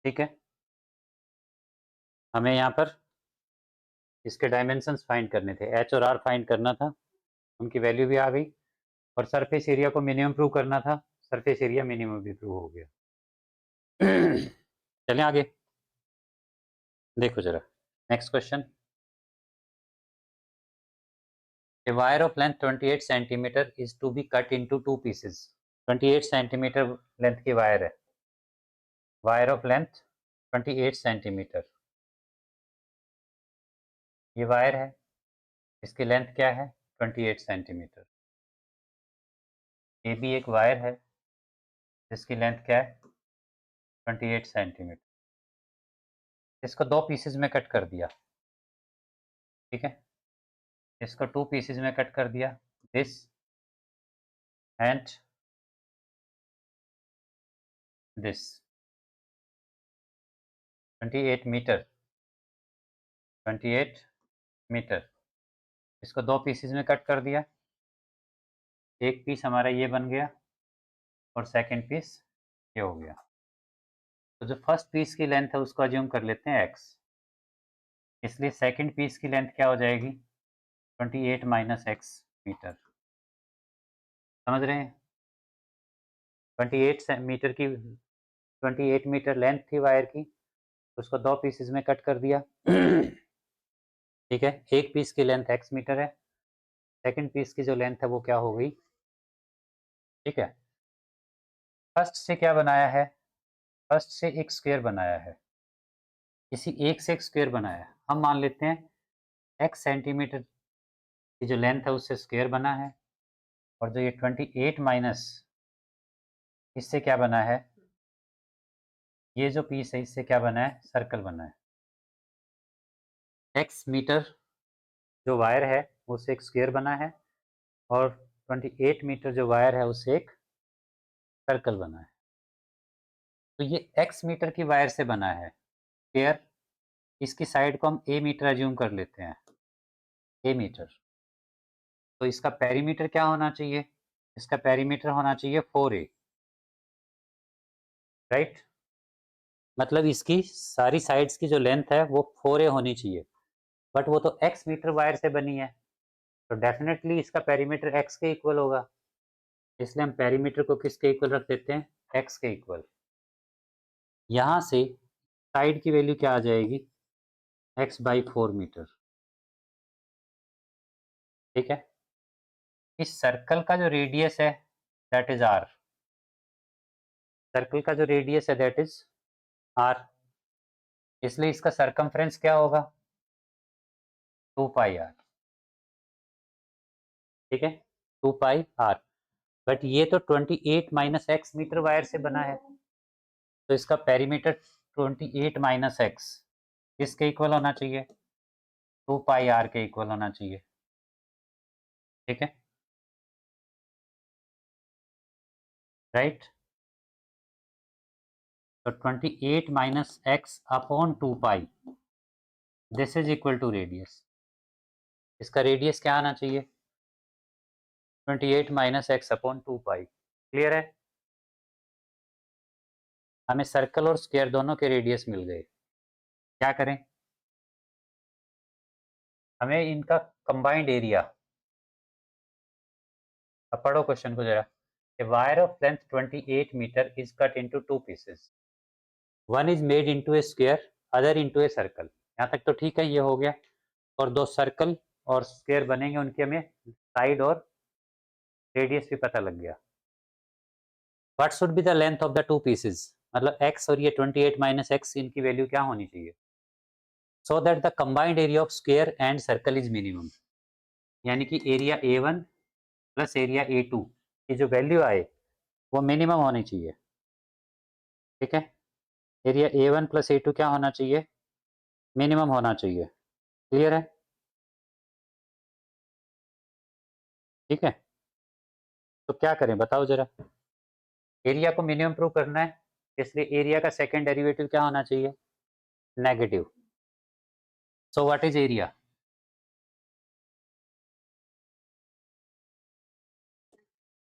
ठीक है, हमें यहाँ पर इसके डायमेंशंस फाइंड करने थे, एच और आर फाइंड करना था, उनकी वैल्यू भी आ गई, और सरफेस एरिया को मिनिमम प्रूव करना था, सरफेस एरिया मिनिमम भी प्रूव हो गया। चलें आगे, देखो जरा next question. A wire of length 28 centimeter is to be cut into two pieces. 28 centimetre length की वायर है, वायर ऑफ लेंथ 28 सेंटीमीटर, ये वायर है, इसकी लेंथ क्या है 28 सेंटीमीटर। ये भी एक वायर है जिसकी लेंथ क्या है 28 सेंटीमीटर। इसको दो पीसेज में कट कर दिया, ठीक है, इसको टू पीसेज में कट कर दिया, this and this, 28 metre, 28 metre, इसको दो पीसेज में कट कर दिया, एक पीस हमारा ये बन गया और सेकंड पीस ये हो गया। तो जो फर्स्ट पीस की लेंथ है उसको अज्यूम कर लेते हैं x, इसलिए सेकंड पीस की लेंथ क्या हो जाएगी 28 माइनस एक्स मीटर। समझ रहे हैं, 28 मीटर की 28 मीटर लेंथ थी वायर की, उसको दो पीसेस में कट कर दिया। ठीक है, एक पीस की लेंथ x मीटर है, सेकंड पीस की जो लेंथ है वो क्या हो गई, ठीक है। फर्स्ट से क्या बनाया है, फर्स्ट से एक स्क्वायर बनाया है, इसी एक से एक स्क्वायर बनाया है, हम मान लेते हैं x सेंटीमीटर की जो लेंथ है उससे स्क्वायर बना है, और जो ये 28 माइनस इससे क्या बना है, ये जो पीस है इससे क्या बना है, सर्कल बना है। x मीटर जो वायर है उससे एक स्क्वायर बना है, और 28 मीटर जो वायर है उससे एक सर्कल बना है। तो ये x मीटर की वायर से बना है स्क्वायर, इसकी साइड को हम a मीटर अज्यूम कर लेते हैं, a मीटर। तो इसका पेरीमीटर क्या होना चाहिए, इसका पेरीमीटर होना चाहिए 4a, राइट। मतलब इसकी सारी साइड्स की जो लेंथ है वो 4a होनी चाहिए, बट वो तो x मीटर वायर से बनी है, तो डेफिनेटली इसका पेरीमीटर x के इक्वल होगा, इसलिए हम पेरीमीटर को किसके इक्वल रख देते हैं, x के इक्वल। यहाँ से साइड की वैल्यू क्या आ जाएगी, x बाई 4 मीटर, ठीक है। इस सर्कल का जो रेडियस है दैट इज r, सर्कल का जो रेडियस है दैट इज r, इसलिए इसका सरकमफ्रेंस क्या होगा 2 पाई r, ठीक है, 2 पाई r। बट ये तो 28 माइनस एक्स मीटर वायर से बना है, तो इसका पेरीमीटर 28 माइनस एक्स किसके इक्वल होना चाहिए, 2 पाई r के इक्वल होना चाहिए, ठीक है, राइट। तो 28 minus x upon 2 pi, this is equal to radius, इसका रेडियस क्या आना चाहिए 28 minus x upon 2 pi. Clear है, हमें सर्कल और स्क्वायर दोनों के रेडियस मिल गए, क्या करें, हमें इनका कंबाइंड एरिया, अब पढ़ो क्वेश्चन को जरा। A wire of length 28 meter is cut into two pieces. One is made into a square, other into a circle. यहाँ तक तो ठीक है, ये हो गया, और दो सर्कल और स्क्वायर बनेंगे, उनकी हमें साइड और रेडियस भी पता लग गया। What should be the length of the two pieces? मतलब x और ये 28 माइनस एक्स, इनकी वैल्यू क्या होनी चाहिए, so that the combined area of square and circle is minimum, यानी कि area A1 plus area A2 की जो वैल्यू आए वो मिनिमम होनी चाहिए, ठीक है। एरिया A1 प्लस A2 क्या होना चाहिए, मिनिमम होना चाहिए। क्लियर है, ठीक है। तो क्या करें बताओ जरा, एरिया को मिनिमम प्रूव करना है, इसलिए एरिया का सेकंड डेरिवेटिव क्या होना चाहिए, negative. So what is area,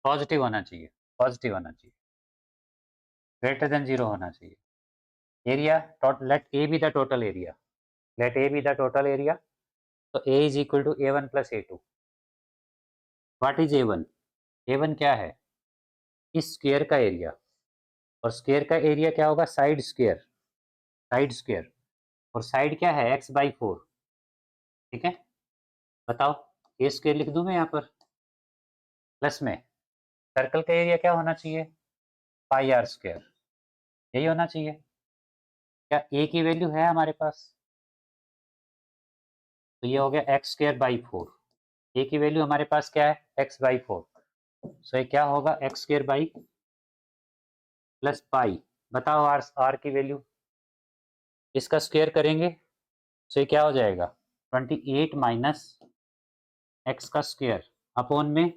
positive होना चाहिए, पॉजिटिव होना चाहिए, ग्रेटर देन जीरो होना चाहिए। area, let A be the total area. Let A be the total area. So A is equal to A1 plus A2. What is A1? A1 क्या है? इस square का एरिया, और square का area क्या होगा? साइड स्क्वायर, साइड स्क्वायर, और side क्या है? x/4। ठीक है, बताओ ए स्क्वायर लिख दूं मैं यहाँ पर, प्लस में सर्कल का एरिया क्या होना चाहिए? पाई आर स्क्वायर, यही होना चाहिए। क्या ए की वैल्यू है हमारे पास? तो ये हो गया x²/4। ए की वैल्यू हमारे पास क्या है? x/4। सो ये क्या होगा? x² plus pi. बताओ आर की वैल्यू, इसका स्क्वायर करेंगे तो ये क्या हो जाएगा? 28 माइनस एक्स का स्क्वायर अपॉन में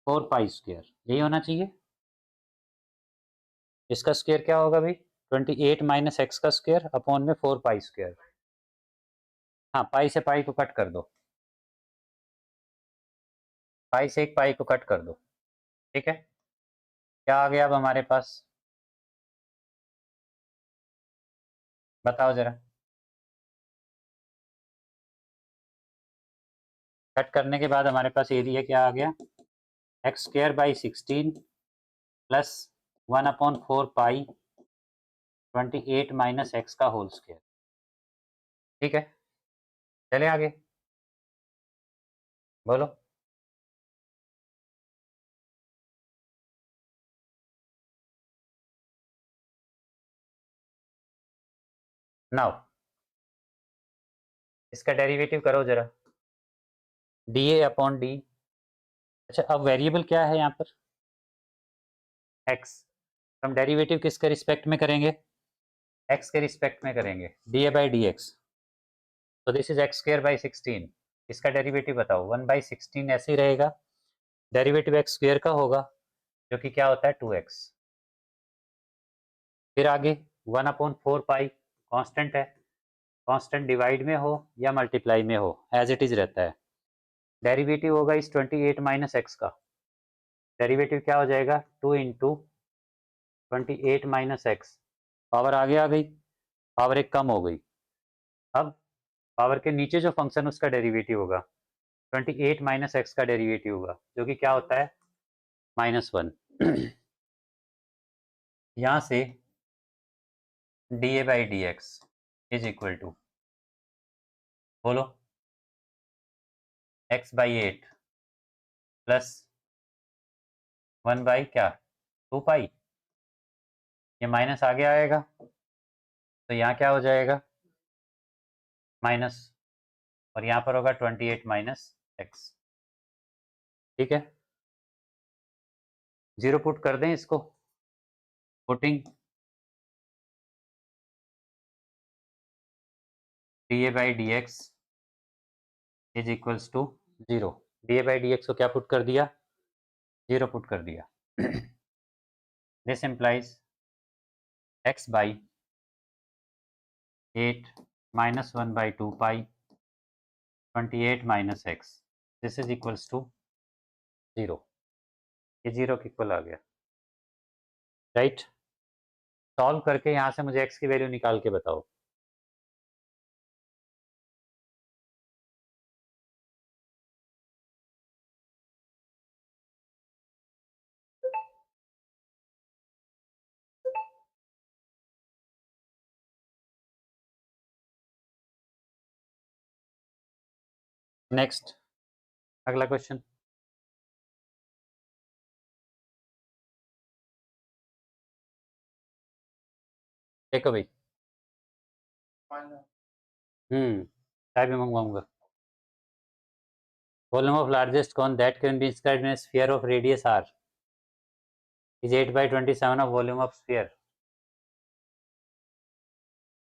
4 पाई स्क्वायर, यही होना चाहिए। इसका स्क्वायर क्या होगा भाई? 28 माइनस एक्स का स्क्वायर अपॉन में 4 पाई स्क्वायर। हाँ, पाई से पाई को कट कर दो, पाई से एक पाई को कट कर दो। ठीक है, क्या आ गया अब हमारे पास? बताओ जरा। कट करने के बाद हमारे पास एरिया क्या आ गया? x²/16 प्लस 1/4 पाई 28 माइनस एक्स का होल स्क्वायर। ठीक है, चले आगे, बोलो। नाउ इसका डेरिवेटिव करो जरा, dA अपॉन डी। अच्छा, अब वेरिएबल क्या है यहाँ पर? x। हम डेरिवेटिव किसके रिस्पेक्ट में करेंगे? x के रिस्पेक्ट में करेंगे, dA/dx। तो दिस इज x²/16। इसका डेरिवेटिव बताओ। 1/16 ऐसे ही रहेगा, डेरिवेटिव x² का होगा, जो कि क्या होता है? 2x। फिर आगे 1/4 पाई कांस्टेंट है, कांस्टेंट डिवाइड में हो या मल्टीप्लाई में हो एज इट इज रहता है। डेरिवेटिव होगा इस 28 माइनस एक्स का, डेरिवेटिव क्या हो जाएगा? 2 इंटू 28 माइनस एक्स, पावर आगे आ गई, पावर एक कम हो गई। अब पावर के नीचे जो फंक्शन उसका डेरिवेटिव होगा 28 माइनस एक्स का डेरिवेटिव होगा, जो कि क्या होता है? -1। यहाँ से dA/dx इज इक्वल टू, बोलो, x/8 प्लस 1 बाई क्या? 2 पाई। ये माइनस आगे आएगा, तो यहाँ क्या हो जाएगा? माइनस, और यहाँ पर होगा 28 माइनस एक्स। ठीक है, जीरो पुट कर दें इसको, putting dA/dx is equals to 0। dA/dx को क्या पुट कर दिया? 0 पुट कर दिया। This implies x by 8 minus 1/2 pi 28 minus x, this is equals to 0। ये 0 के इक्वल आ गया, राइट। सॉल्व करके यहाँ से मुझे x की वैल्यू निकाल के बताओ। नेक्स्ट, अगला क्वेश्चन। देखो भाई, चाय भी मंगवाऊंगा। Volume of largest cone that can be inscribed in a sphere of radius r is 8/27 of volume of sphere।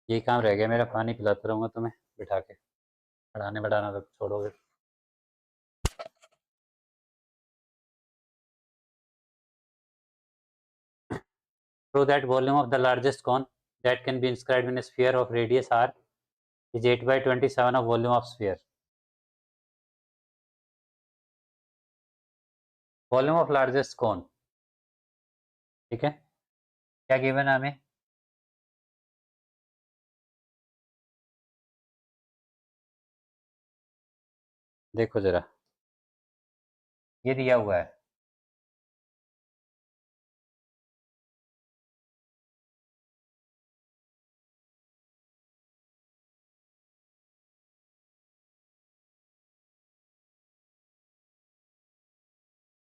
ये काम रह गया मेरा, पानी पिलाता रहूंगा तुम्हें बिठा के, पढ़ाने बढ़ाना तो छोड़ोगे। Prove that volume of the largest cone that can be inscribed in a sphere of radius r is 8/27 of volume of sphere। Volume of largest cone, ठीक है, क्या गिवन है हमें? देखो जरा, ये दिया हुआ है,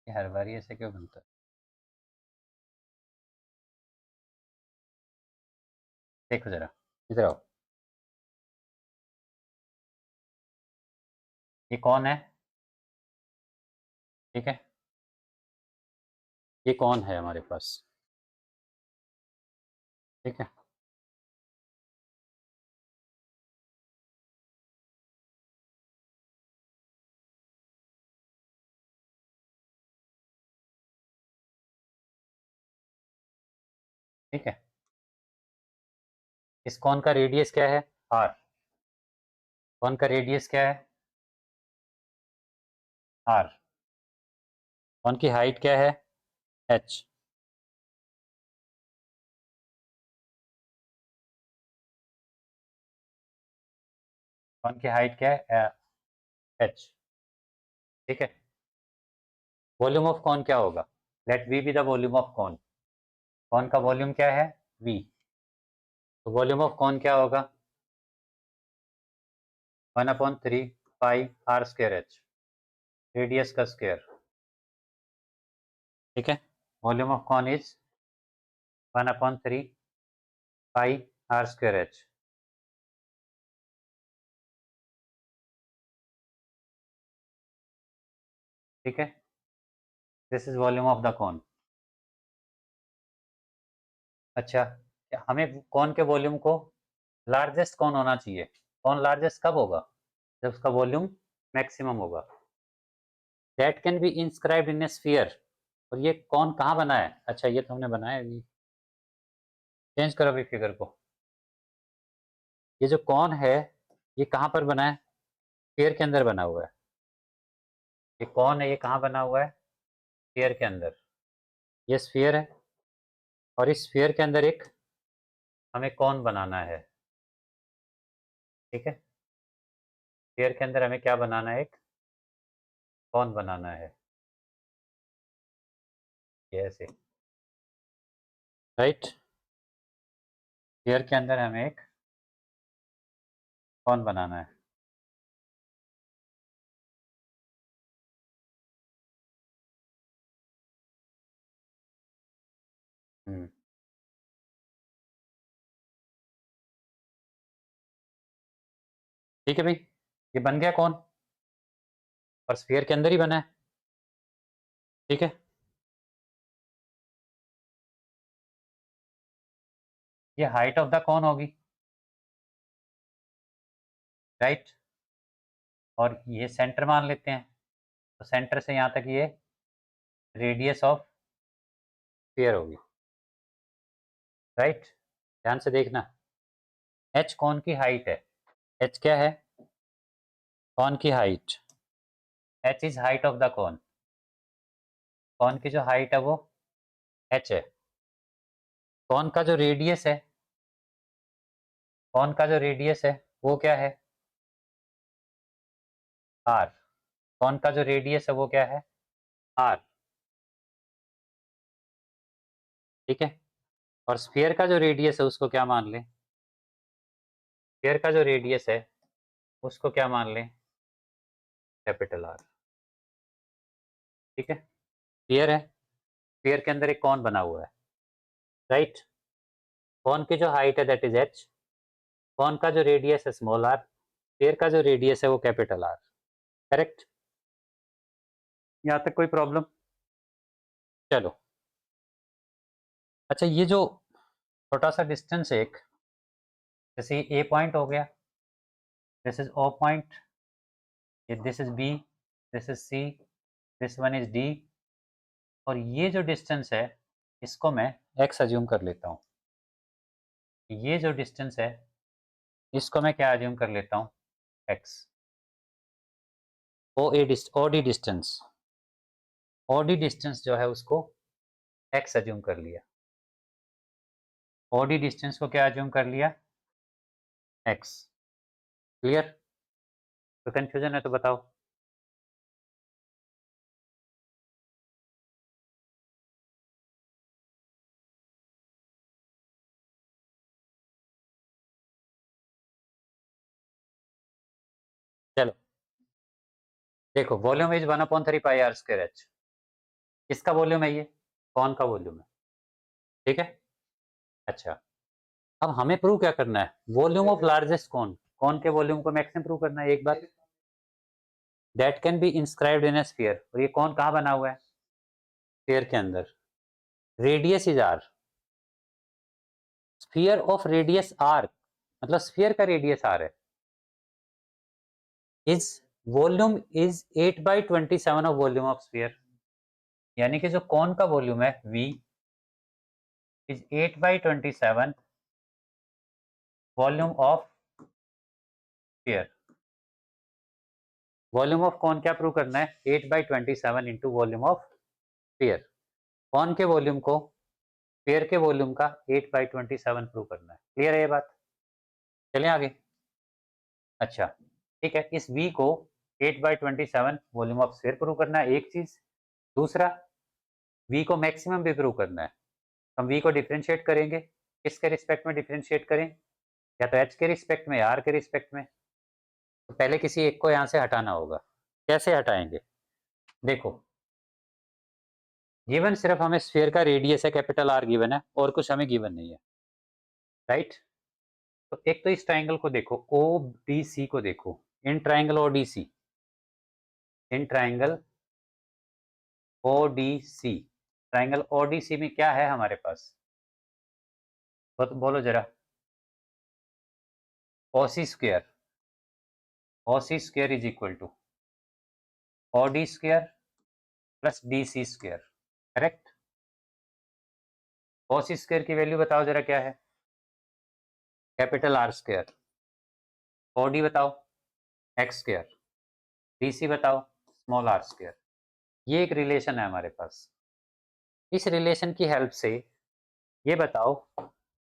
ये हर बार ऐसे क्यों बनता है? देखो जरा, इधर आओ, ये कौन है? ठीक है, ये कौन है हमारे पास? ठीक है, ठीक है, इस कौन का रेडियस क्या है? आर। कौन का रेडियस क्या है? आर। कौन की हाइट क्या है? एच। कौन की हाइट क्या है? एच। ठीक है, वॉल्यूम ऑफ कौन क्या होगा? Let v be the volume of cone. Cone का वॉल्यूम क्या है? वी। तो वॉल्यूम ऑफ कौन क्या होगा? 1/3 pi r square h, radius का स्क्वायर। ठीक है, volume of cone is 1/3 pi r square h. ठीक है, this is volume of the cone. अच्छा, हमें कौन के वॉल्यूम को लार्जेस्ट कौन होना चाहिए? कौन लार्जेस्ट कब होगा? जब उसका वॉल्यूम मैक्सिमम होगा। That can be inscribed in a sphere. और ये कौन कहाँ बना है? अच्छा, ये तो हमने बनाया है। चेंज करो अभी फिगर को। ये जो कौन है, ये कहाँ पर बना है? स्फीयर के अंदर बना हुआ है। ये कौन है, ये कहाँ बना हुआ है? स्फीयर के अंदर। ये स्फीयर है, और इस स्फीयर के अंदर एक हमें कौन बनाना है। ठीक है, स्फीयर के अंदर हमें क्या बनाना है? एक कौन बनाना है, ये ऐसे। राइट, स्फीयर के अंदर हमें एक कौन बनाना है। हम्म, ठीक है भाई, ये बन गया कौन, और स्फीयर के अंदर ही बना है। ठीक है, ये हाइट ऑफ द कौन होगी। राइट, और ये सेंटर मान लेते हैं, तो सेंटर से यहाँ तक ये रेडियस ऑफ स्फीयर होगी। राइट, ध्यान से देखना, एच कौन की हाइट है। एच क्या है? कौन की height. H is height of the कौन। कौन की जो हाइट है वो एच है। कौन का जो रेडियस है, कौन का जो रेडियस है वो क्या है? आर। कौन का जो रेडियस है वो क्या है? आर। ठीक है, और स्फीयर का जो रेडियस है उसको क्या मान लें? स्फीयर का जो रेडियस है उसको क्या मान लें? Capital R. ठीक है, क्लियर है? स्फीयर के अंदर एक कौन बना हुआ है। राइट, कौन की जो हाइट है दैट इज एच, कौन का जो रेडियस है स्मॉल आर, स्फीयर का जो रेडियस है वो कैपिटल आर। करेक्ट, यहाँ तक कोई प्रॉब्लम? चलो, अच्छा, ये जो छोटा सा डिस्टेंस है एक, जैसे ए पॉइंट हो गया, this is O point, this is B, this is C, this one is D, और ये जो डिस्टेंस है इसको मैं एक्स अज्यूम कर लेता हूँ। ये जो डिस्टेंस है इसको मैं क्या अज्यूम कर लेता हूँ? X. OD distance, OD distance जो है उसको एक्स अज्यूम कर लिया। ओडी डिस्टेंस को क्या अज्यूम कर लिया? एक्स। क्लियर? तो कंफ्यूजन है तो बताओ। देखो volume is 1/3 pi r square h, किसका वॉल्यूम है ये? कौन का वॉल्यूम है? ठीक है। अच्छा, अब हमें प्रूव क्या करना है? वॉल्यूम ऑफ लार्जेस्ट कौन, कौन के वॉल्यूम को मैक्सिमम प्रूव करना है एक बार। That can be inscribed in a sphere, और ये कौन कहाँ बना हुआ है? स्फीयर के अंदर। Radius is r, sphere of radius r, मतलब स्फीयर का रेडियस आर है। Is volume is 8/27 of volume of sphere, यानी कि जो कौन का वॉल्यूम है V is 8/27 volume of sphere. Volume of cone क्या प्रूव करना है? 8/27 इंटू वॉल्यूम ऑफ स्फीयर। कौन के वॉल्यूम को स्फीयर के वॉल्यूम का 8/27 प्रूव करना है। क्लियर है ये बात? चलें आगे। अच्छा ठीक है, इस V को 8/27 वॉल्यूम ऑफ स्फीयर प्रूव करना है एक चीज। दूसरा, V को मैक्सिमम भी प्रूव करना है। हम V को डिफरेंशिएट करेंगे, किसके रिस्पेक्ट में डिफरेंशिएट करें? या तो H के रिस्पेक्ट में या R के रिस्पेक्ट में। तो पहले किसी एक को यहाँ से हटाना होगा। कैसे हटाएंगे? देखो, गिवन सिर्फ हमें स्फीयर का रेडियस है, कैपिटल R गिवन है, और कुछ हमें गिवन नहीं है, राइट। तो एक तो इस ट्राइंगल को देखो, ODC को देखो, in triangle ODC, in triangle ODC, triangle ODC में क्या है हमारे पास? बोलो जरा। OC square, OC square is equal to OD square plus DC square, correct. OC square की वैल्यू बताओ जरा क्या है? Capital R square. OD बताओ X स्क्वायर, DC बताओ स्मॉल r स्क्वायर। ये एक रिलेशन है हमारे पास। इस रिलेशन की हेल्प से ये बताओ,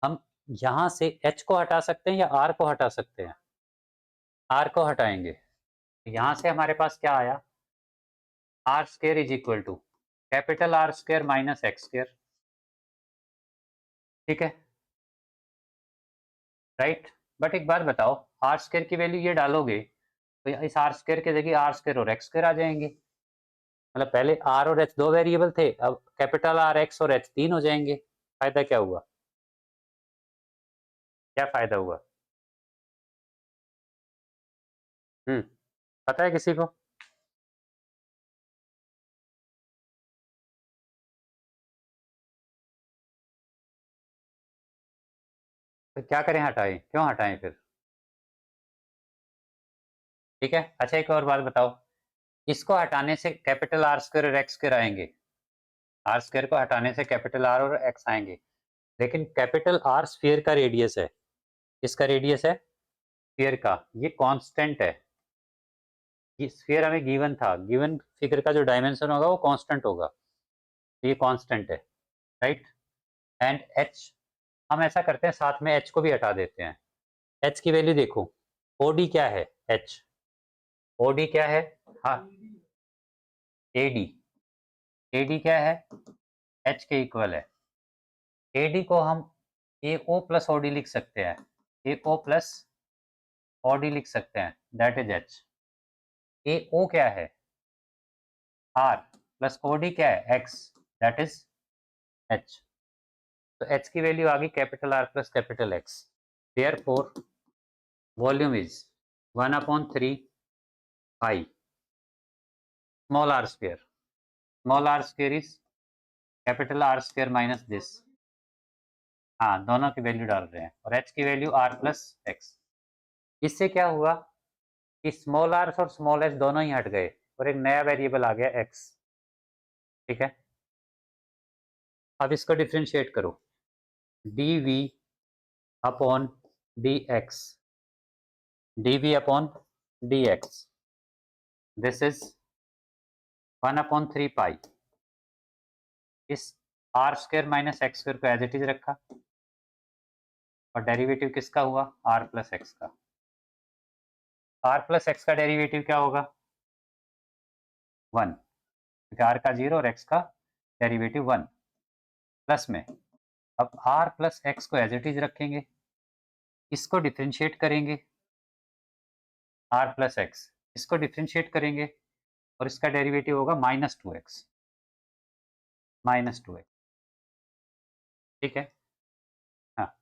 हम यहाँ से H को हटा सकते हैं या R को हटा सकते हैं? R को हटाएंगे, यहाँ से हमारे पास क्या आया? R square is equal to capital R square minus X square, ठीक है, राइट। बट एक बात बताओ, R स्क्वायर की वैल्यू ये डालोगे तो इस R स्क्वायर की जगह R स्क्वायर और X स्क्वायर आ जाएंगे। मतलब पहले R और H दो वेरिएबल थे, अब कैपिटल R X और H तीन हो जाएंगे। फायदा क्या हुआ? क्या फायदा हुआ? पता है किसी को? तो क्या करें, हटाएं? क्यों हटाएं फिर? ठीक है। अच्छा एक और बात बताओ, इसको हटाने से कैपिटल R स्क्वायर और X स्क्वायर आएंगे। R स्क्वायर को हटाने से कैपिटल R और X आएंगे, लेकिन कैपिटल R स्फीयर का रेडियस है। किसका रेडियस है? स्फीयर का। ये कांस्टेंट है। ये स्फीयर हमें गिवन था, गिवन फिगर का जो डायमेंशन होगा वो कांस्टेंट होगा, तो ये कांस्टेंट है, राइट। एंड H, हम ऐसा करते हैं साथ में H को भी हटा देते हैं। H की वैल्यू देखो, OD क्या है? H, OD क्या है? हाँ, AD, AD क्या है? H के इक्वल है। AD को हम AO प्लस OD लिख सकते हैं, AO प्लस OD लिख सकते हैं, दैट इज H। AO क्या है? R प्लस OD क्या है? X, that is H। तो H की वैल्यू आ गई capital R plus capital X। Therefore volume is 1/3 pi small r square. Small r square is capital R square minus this. हाँ, दोनों की वैल्यू डाल रहे हैं, और H की वैल्यू R प्लस X। इससे क्या हुआ कि स्मॉल r और स्मॉल h दोनों ही हट गए और एक नया वेरिएबल आ गया x, ठीक है। अब इसको डिफ्रेंशिएट करो, dv upon dx, dv upon dx, this is 1/3 पाई। इस r square minus x square को एज इट इज रखा, और डेरिवेटिव किसका हुआ? r प्लस एक्स का। r प्लस एक्स का डेरिवेटिव क्या होगा? 1, क्योंकि r का 0 और x का डेरिवेटिव 1, प्लस में अब r प्लस एक्स को एज इट इज रखेंगे, इसको डिफ्रेंशिएट करेंगे, r प्लस एक्स, इसको डिफ्रेंशिएट करेंगे, और इसका डेरिवेटिव होगा -2x, -2x। ठीक है। हाँ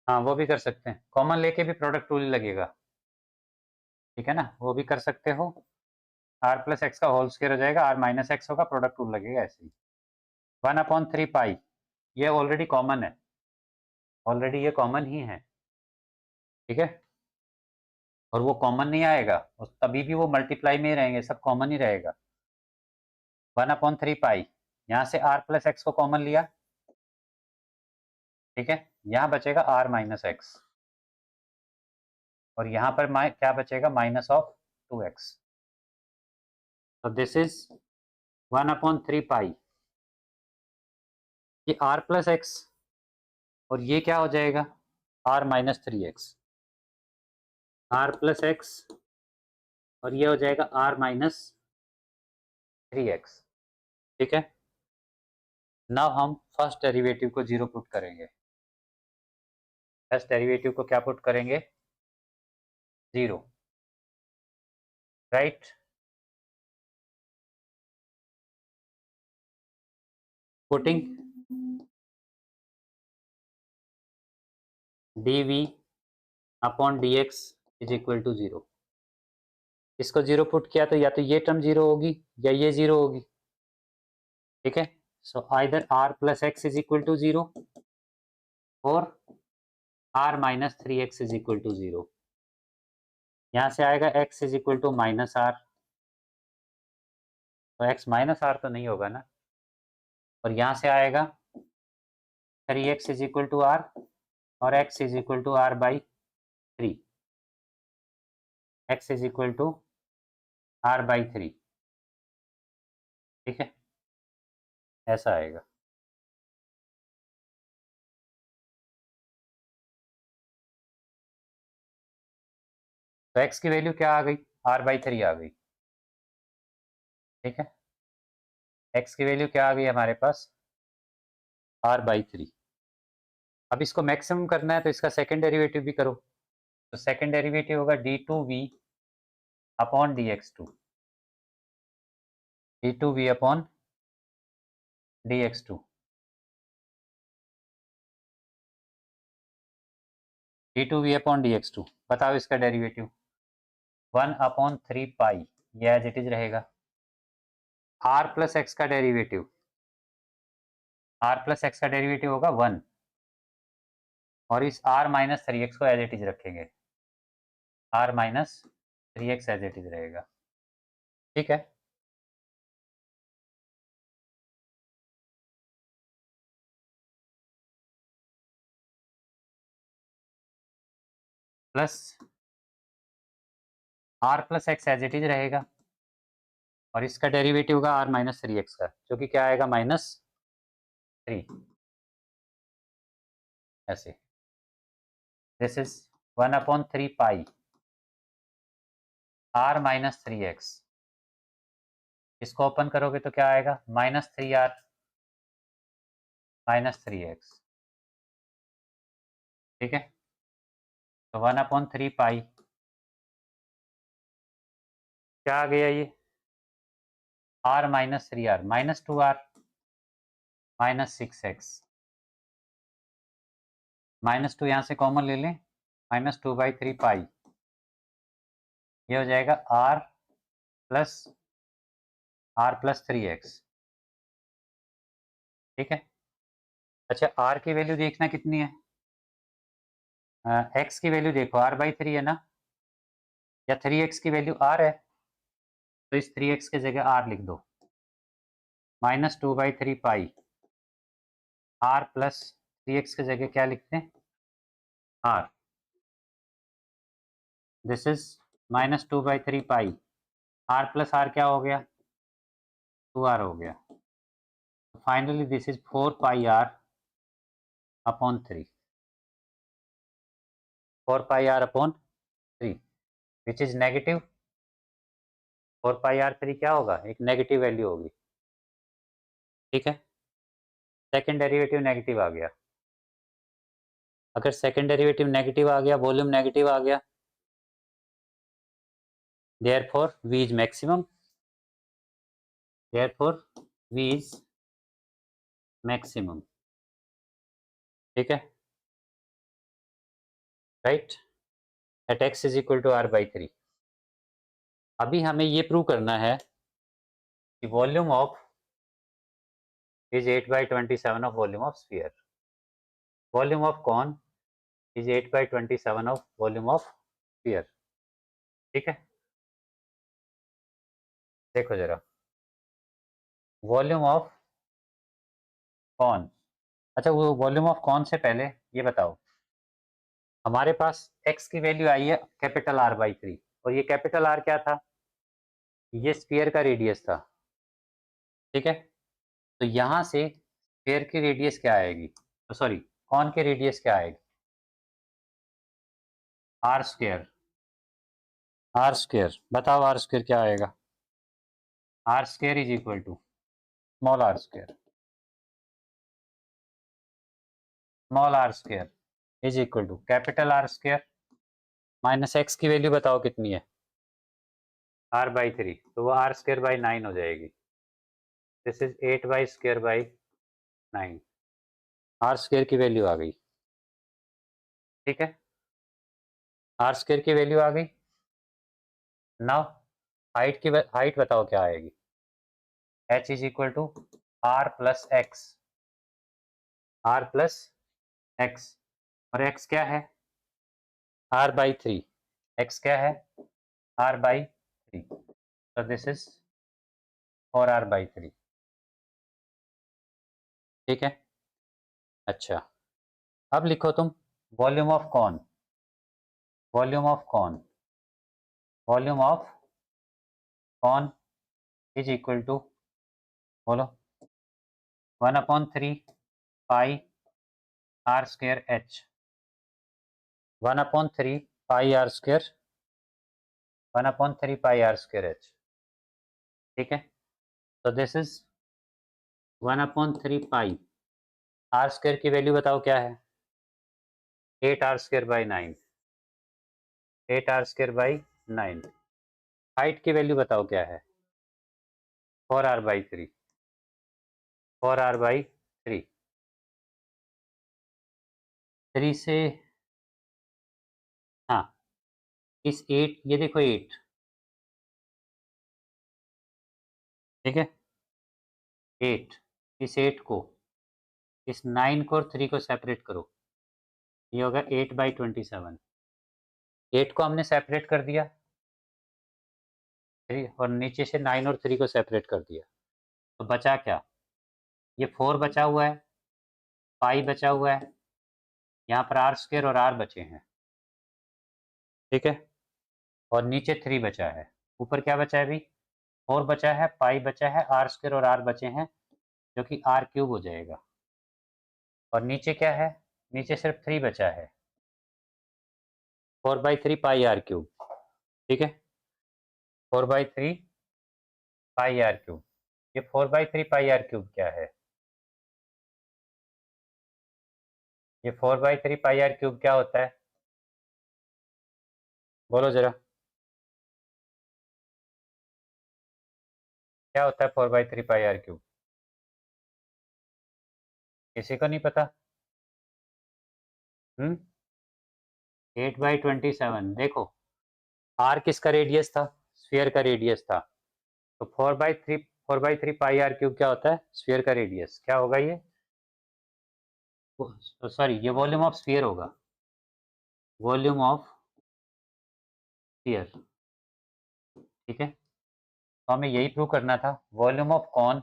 हाँ, वो भी कर सकते हैं, कॉमन लेके भी प्रोडक्ट रूल लगेगा। ठीक है ना, वो भी कर सकते हो। आर प्लस एक्स का होल स्क्वायर हो जाएगा, आर माइनस एक्स होगा, प्रोडक्ट रूल लगेगा ऐसे ही। 1/3 पाई, ये ऑलरेडी कॉमन है, ऑलरेडी ये कॉमन ही है। ठीक है, और वो कॉमन नहीं आएगा, और तभी भी वो मल्टीप्लाई में ही रहेंगे, सब कॉमन ही रहेगा। 1/3 पाई, यहाँ से आर प्लस एक्स को कॉमन लिया। ठीक है, यहाँ बचेगा आर माइनस एक्स, और यहाँ पर क्या बचेगा, -2x। तो दिस इज 1/3 पाई, ये आर प्लस एक्स, और ये क्या हो जाएगा, r-3x, आर प्लस एक्स, और ये हो जाएगा r-3x। ठीक है, नाउ हम फर्स्ट डेरिवेटिव को 0 पुट करेंगे। फर्स्ट डेरिवेटिव को क्या पुट करेंगे, 0, right. Putting dv/dx is equal to 0। इसको 0 पुट किया तो या तो ये टर्म 0 होगी या ये 0 होगी। ठीक है, so either r plus x is equal to 0 और r-3x इज इक्वल टू 0। यहाँ से आएगा x is equal to -r, तो x -r तो नहीं होगा ना, और यहाँ से आएगा 3x is equal to r, और x is equal to r/3, x is equal to r/3। ठीक है, ऐसा आएगा। तो x की वैल्यू क्या आ गई, r/3 आ गई। ठीक है, x की वैल्यू क्या आ गई हमारे पास, r/3। अब इसको मैक्सिमम करना है तो इसका सेकंड डेरिवेटिव भी करो। तो सेकंड डेरिवेटिव होगा d2v/dx2, d2v/dx2, d2v/dx2। बताओ इसका डेरिवेटिव, 1/3 पाई, ये एज इट इज रहेगा। r प्लस एक्स का डेरिवेटिव, r प्लस एक्स का डेरिवेटिव होगा 1, और इस r-3x को एज इट इज रखेंगे, r-3x एज इट इज रहेगा। ठीक है, plus r plus x as it is रहेगा, और इसका डेरिवेटिव होगा r-3x का, जो कि क्या आएगा, -3। ऐसे दिस इज 1/3 पाई r-3x, इसको ओपन करोगे तो क्या आएगा, -3r -3x। ठीक है, तो 1/3 पाई क्या आ गया, ये r-3r, -2r -6x, -2 यहाँ से कॉमन ले लें, -2/3 पाई, ये हो जाएगा r+3x। ठीक है, अच्छा r की वैल्यू देखना कितनी है, x की वैल्यू देखो, r/3 है ना, या 3x की वैल्यू r है, तो इस 3x की जगह r लिख दो, -2/3 पाई, r+3x की जगह क्या लिखते हैं, r, this is -2/3 pi, r plus r क्या हो गया, 2r हो गया। Finally this is 4 πr/3, 4 πr/3, which is negative. 4 πr/3 क्या होगा, एक नेगेटिव वैल्यू होगी। ठीक है, सेकंड डेरिवेटिव नेगेटिव आ गया, अगर सेकंड डेरिवेटिव नेगेटिव आ गया, वॉल्यूम नेगेटिव आ गया, therefore V is maximum, therefore V is maximum, ठीक है, right, at x is equal to R/3। अभी हमें ये प्रूव करना है कि volume of is 8/27 of volume of sphere. Volume of cone is 8/27 of volume of sphere. ठीक है, देखो जरा, वॉल्यूम ऑफ कॉन, अच्छा वो वॉल्यूम ऑफ कॉन से पहले ये बताओ, हमारे पास x की वैल्यू आई है कैपिटल R/3 और ये कैपिटल R क्या था, ये स्फीयर का रेडियस था, ठीक है, तो यहाँ से स्फीयर की रेडियस क्या आएगी, सॉरी कॉन की रेडियस क्या आएगी, R स्क्वायर, R स्क्वायर, बताओ R स्क्वायर क्या आएगा, R square is equal to small r square, small r square is equal to capital R square minus x की वैल्यू बताओ कितनी है, R/3, तो वो R स्क्वायर बाई 9 हो जाएगी, this is 8y square by 9, R square की value आ गई, ठीक है, R स्क्वायर की वैल्यू आ गई। नाउ हाइट बताओ क्या आएगी, h is equal to R plus x, R plus x, और x क्या है, R/3, x क्या है, R/3, so this is 4R/3, ठीक है, अच्छा अब लिखो तुम volume of cone, volume of cone, volume of cone is equal to, बोलो, 1/3 pi R square h, 1/3 pi R square, 1/3 pi R square h, ठीक है, तो this is 1/3 pi, R square की वैल्यू बताओ क्या है, 8R square by 9, 8R square by 9, height की value बताओ क्या है, 4R/3, 4R/3, 3 से, हाँ इस 8, ये देखो 8, ठीक है, 8, इस 8 को, इस 9 को और 3 को सेपरेट करो, ये होगा 8/27, 8 को हमने सेपरेट कर दिया, 3 और नीचे से 9 और 3 को सेपरेट कर दिया, तो बचा क्या, ये 4 बचा हुआ है, पाई बचा हुआ है, यहाँ पर R स्क्वायर और R बचे हैं, ठीक है, और नीचे 3 बचा है, ऊपर क्या बचा है अभी, 4 बचा है, पाई बचा है, R स्क्वायर और R बचे हैं, जो कि R³ हो जाएगा, और नीचे क्या है, नीचे सिर्फ 3 बचा है, 4/3 पाई R³, ठीक है, 4/3 पाई R³, ये 4/3 पाई R³ क्या है, ये 4/3 पाई R³ क्या होता है, बोलो जरा, क्या होता है 4/3 पाई R³, किसी को नहीं पता, 8/27, देखो R किसका रेडियस था, स्फीयर का रेडियस था, तो 4/3 पाई R³ क्या होता है, स्फीयर का रेडियस, क्या होगा ये, सॉरी ये वॉल्यूम ऑफ स्फीयर होगा, वॉल्यूम ऑफ स्फीयर, ठीक है, तो हमें यही प्रूव करना था, volume of cone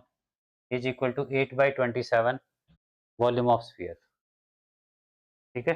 is equal to 8/27 volume of sphere, ठीक है।